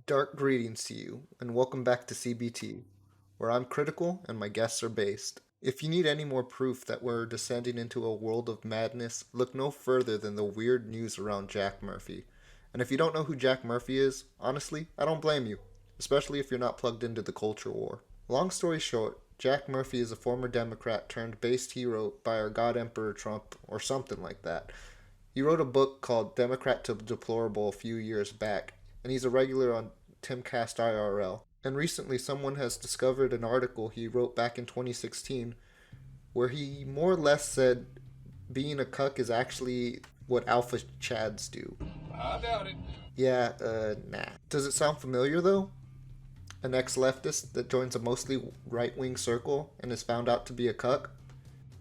Dark greetings to you, and welcome back to CBT, where I'm critical and my guests are based. If you need any more proof that we're descending into a world of madness, look no further than the weird news around Jack Murphy. And if you don't know who Jack Murphy is, honestly, I don't blame you, especially if you're not plugged into the culture war. Long story short, Jack Murphy is a former Democrat turned based hero by our God Emperor Trump, or something like that. He wrote a book called Democrat to Deplorable a few years back, and he's a regular on Timcast IRL. And recently, someone has discovered an article he wrote back in 2016 where he more or less said being a cuck is actually what alpha chads do. I doubt it. Yeah, nah. Does it sound familiar though? An ex leftist that joins a mostly right wing circle and is found out to be a cuck?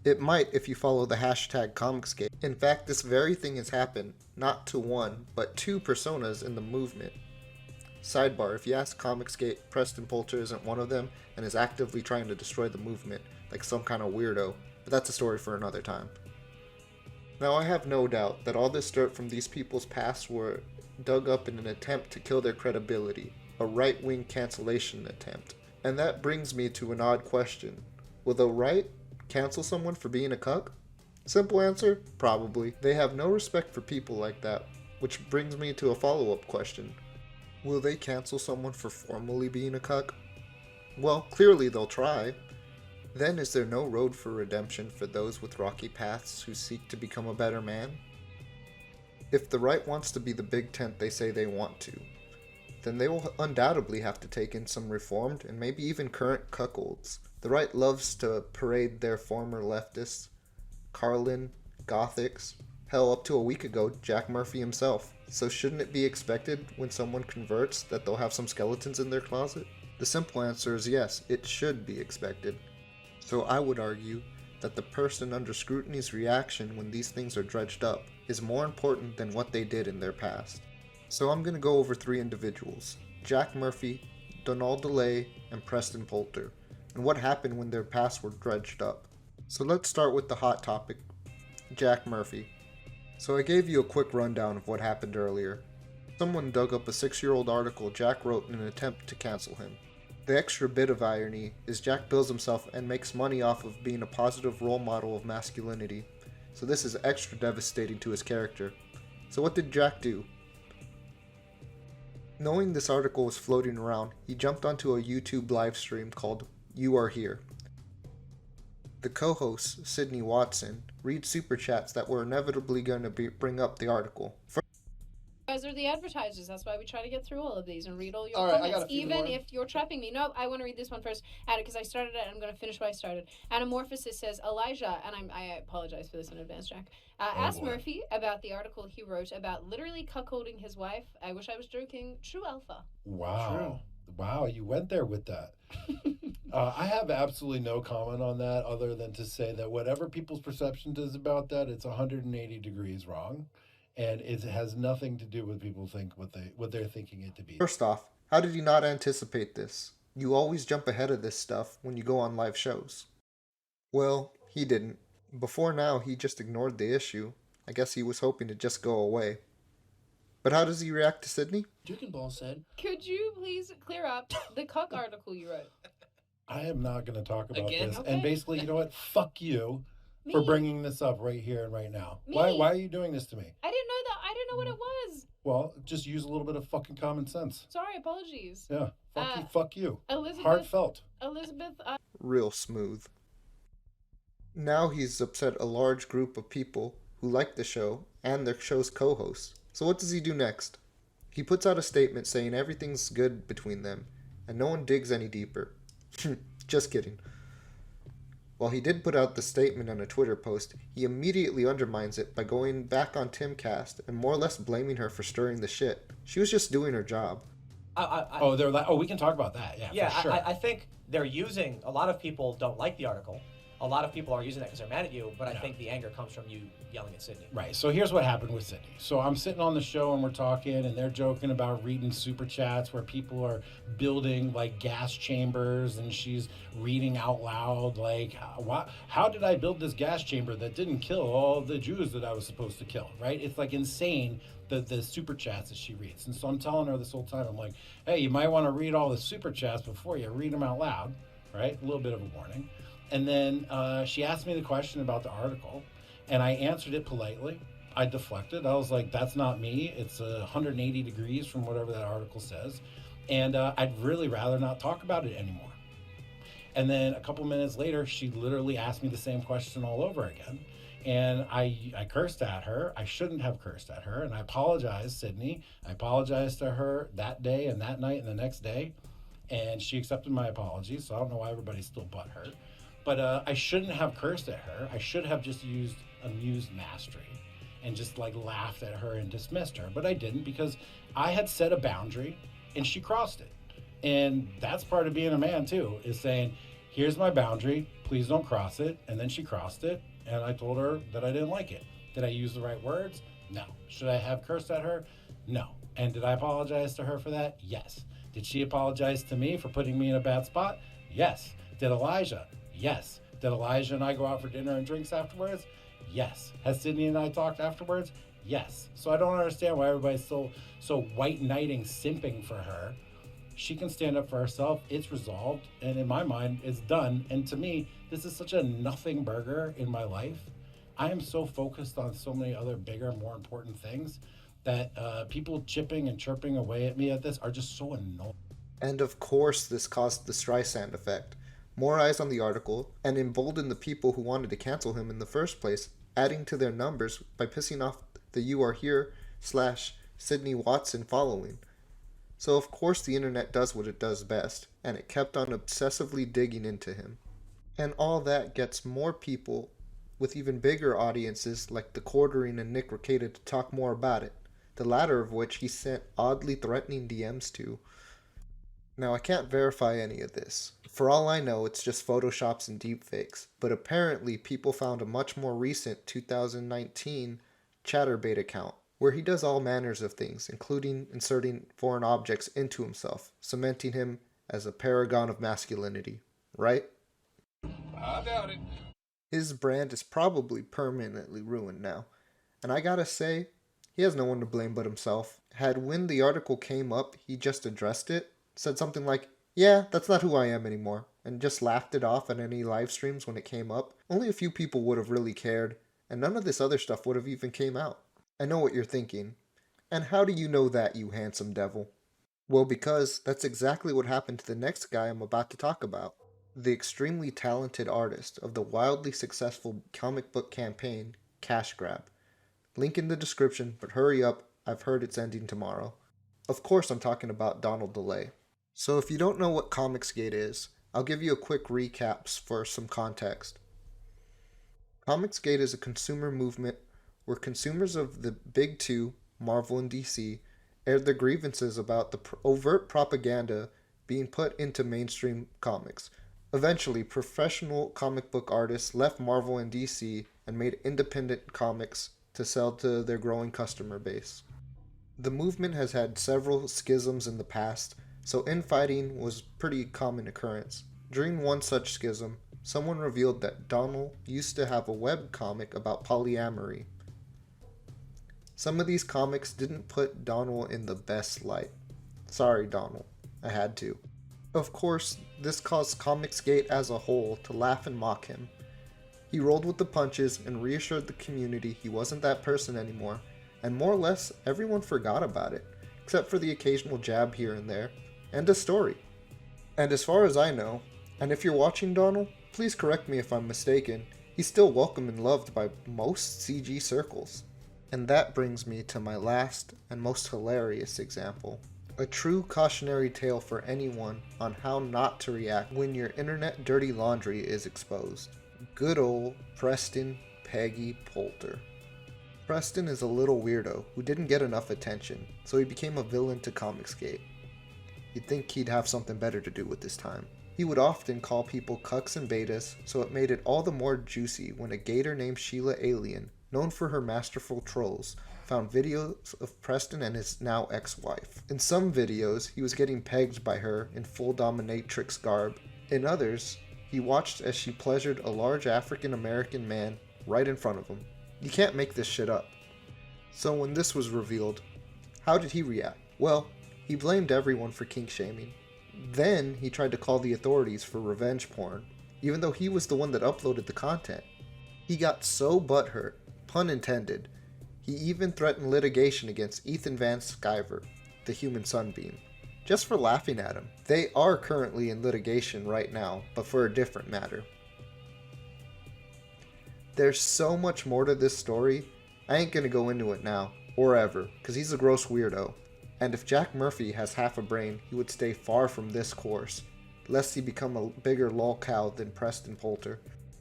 It might if you follow the hashtag Comicsgate. In fact, this very thing has happened, not to one, but two personas in the movement. Sidebar, if you ask Comicsgate, Preston Poulter isn't one of them and is actively trying to destroy the movement, like some kind of weirdo, but that's a story for another time. Now I have no doubt that all this dirt from these people's past were dug up in an attempt to kill their credibility, a right-wing cancellation attempt. And that brings me to an odd question. Will the right cancel someone for being a cuck? Simple answer, probably. They have no respect for people like that, which brings me to a follow-up question. Will they cancel someone for formally being a cuck? Well, clearly they'll try. Then is there no road for redemption for those with rocky paths who seek to become a better man? If the right wants to be the big tent they say they want to, then they will undoubtedly have to take in some reformed and maybe even current cuckolds. The right loves to parade their former leftists, Carlin, Gothics, hell, up to a week ago, Jack Murphy himself. So shouldn't it be expected when someone converts that they'll have some skeletons in their closet? The simple answer is yes, it should be expected. So I would argue that the person under scrutiny's reaction when these things are dredged up is more important than what they did in their past. So I'm going to go over three individuals, Jack Murphy, Donal, and Preston Poulter, and what happened when their pasts were dredged up. So let's start with the hot topic, Jack Murphy. So I gave you a quick rundown of what happened earlier. Someone dug up a 6-year-old article Jack wrote in an attempt to cancel him. The extra bit of irony is Jack bills himself and makes money off of being a positive role model of masculinity, so this is extra devastating to his character. So what did Jack do? Knowing this article was floating around, he jumped onto a YouTube livestream called You Are Here. The co-host, Sydney Watson, reads super chats that were inevitably going to bring up the article. You guys are the advertisers. That's why we try to get through all of these and read all your All right, I comments, got a few even more. if you're trapping me. No, I want to read this one first, because I started it and I'm going to finish what I started. Anamorphosis says, Elijah, and I apologize for this in advance, Jack, asked boy. Murphy about the article he wrote about literally cuckolding his wife. I wish I was joking. True alpha. Wow. Wow, you went there with that. I have absolutely no comment on that other than to say that whatever people's perception is about that, it's 180 degrees wrong. And it has nothing to do with people think what they're thinking it to be. First off, how did you not anticipate this? You always jump ahead of this stuff when you go on live shows. Well, he didn't. Before now, he just ignored the issue. I guess he was hoping to just go away. But how does he react to Sydney? Duke and Ball said, Could you please clear up the cuck article you wrote? I am not going to talk about Again? this. Okay. And basically, you know what? Fuck you Me. for bringing this up right here and right now. Me. Why are you doing this to me? I didn't know that. I didn't know what it was. Well, just use a little bit of fucking common sense. Sorry, apologies. Yeah. Fuck you. Elizabeth. Heartfelt. Elizabeth. Real smooth. Now he's upset a large group of people who like the show and their show's co-hosts. So what does he do next? He puts out a statement saying everything's good between them, and no one digs any deeper. Just kidding. While he did put out the statement on a Twitter post, he immediately undermines it by going back on Timcast and more or less blaming her for stirring the shit. She was just doing her job. Oh, they're like, we can talk about that. Yeah, Yeah, for sure. I think they're using, a lot of people don't like the article, a lot of people are using that because they're mad at you, but I Yeah. think the anger comes from you yelling at Sydney. Right. So here's what happened with Sydney. So I'm sitting on the show and we're talking, and they're joking about reading super chats where people are building like gas chambers, and she's reading out loud like, how did I build this gas chamber that didn't kill all the Jews that I was supposed to kill? Right. It's like insane, the super chats that she reads. And so I'm telling her this whole time, I'm like, hey, you might want to read all the super chats before you read them out loud. Right. A little bit of a warning. And then she asked me the question about the article, and I answered it politely. I deflected. I was like, that's not me. It's 180 degrees from whatever that article says. And I'd really rather not talk about it anymore. And then a couple minutes later, she literally asked me the same question all over again. And I cursed at her. I shouldn't have cursed at her. And I apologized, Sydney. I apologized to her that day and that night and the next day. And she accepted my apology. So I don't know why everybody's still butthurt. But I shouldn't have cursed at her. I should have just used amused mastery and just like laughed at her and dismissed her. But I didn't, because I had set a boundary and she crossed it. And that's part of being a man too, is saying, here's my boundary, please don't cross it. And then she crossed it, and I told her that I didn't like it. Did I use the right words? No. Should I have cursed at her? No. And did I apologize to her for that? Yes. Did she apologize to me for putting me in a bad spot? Yes. Did Elijah? Yes. Did Elijah and I go out for dinner and drinks afterwards? Yes. Has Sydney and I talked afterwards? Yes. So I don't understand why everybody's so white knighting, simping for her. She can stand up for herself. It's resolved. And in my mind, it's done. And to me, this is such a nothing burger in my life. I am so focused on so many other bigger, more important things that people chipping and chirping away at me at this are just so annoying. And of course, this caused the Streisand effect. More eyes on the article, and emboldened the people who wanted to cancel him in the first place, adding to their numbers by pissing off the You Are Here / Sydney Watson following. So of course the internet does what it does best, and it kept on obsessively digging into him. And all that gets more people with even bigger audiences like the Quartering and Nick Rekieta to talk more about it, the latter of which he sent oddly threatening DMs to. Now, I can't verify any of this. For all I know, it's just photoshops and deepfakes, but apparently people found a much more recent 2019 Chatterbait account, where he does all manners of things, including inserting foreign objects into himself, cementing him as a paragon of masculinity, right? I doubt it. His brand is probably permanently ruined now, and I gotta say, he has no one to blame but himself. When the article came up, he just addressed it, said something like, yeah, that's not who I am anymore, and just laughed it off at any live streams when it came up, only a few people would have really cared, and none of this other stuff would have even came out. I know what you're thinking. And how do you know that, you handsome devil? Well, because that's exactly what happened to the next guy I'm about to talk about. The extremely talented artist of the wildly successful comic book campaign, Cash Grab. Link in the description, but hurry up, I've heard it's ending tomorrow. Of course I'm talking about Donal DeLay. So if you don't know what Comicsgate is, I'll give you a quick recap for some context. Comicsgate is a consumer movement where consumers of the big two, Marvel and DC, aired their grievances about the overt propaganda being put into mainstream comics. Eventually, professional comic book artists left Marvel and DC and made independent comics to sell to their growing customer base. The movement has had several schisms in the past, so infighting was pretty common occurrence. During one such schism, someone revealed that Donal used to have a web comic about polyamory. Some of these comics didn't put Donal in the best light. Sorry, Donal. I had to. Of course, this caused Comicsgate as a whole to laugh and mock him. He rolled with the punches and reassured the community he wasn't that person anymore, and more or less everyone forgot about it, except for the occasional jab here and there, and a story. And as far as I know, and if you're watching Donal, please correct me if I'm mistaken, he's still welcome and loved by most CG circles. And that brings me to my last and most hilarious example. A true cautionary tale for anyone on how not to react when your internet dirty laundry is exposed. Good old Preston Poulter. Preston is a little weirdo who didn't get enough attention, so he became a villain to Comicsgate. You'd think he'd have something better to do with his time. He would often call people cucks and betas, so it made it all the more juicy when a gator named Sheila Alien, known for her masterful trolls, found videos of Preston and his now ex-wife. In some videos, he was getting pegged by her in full dominatrix garb. In others, he watched as she pleasured a large African-American man right in front of him. You can't make this shit up. So when this was revealed, how did he react? Well, he blamed everyone for kink shaming. Then he tried to call the authorities for revenge porn, even though he was the one that uploaded the content. He got so butthurt, pun intended, he even threatened litigation against Ethan Van Sciver, the human sunbeam, just for laughing at him. They are currently in litigation right now, but for a different matter. There's so much more to this story, I ain't gonna go into it now, or ever, cause he's a gross weirdo. And if Jack Murphy has half a brain, he would stay far from this course, lest he become a bigger lolcow than Preston Poulter.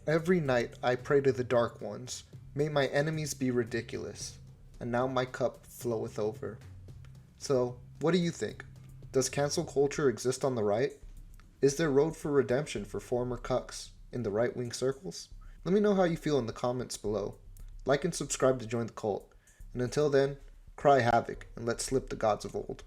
Every night I pray to the Dark Ones, may my enemies be ridiculous, and now my cup floweth over. So, what do you think? Does cancel culture exist on the right? Is there road for redemption for former cucks in the right-wing circles? Let me know how you feel in the comments below. Like and subscribe to join the cult. And until then, cry havoc and let slip the gods of old.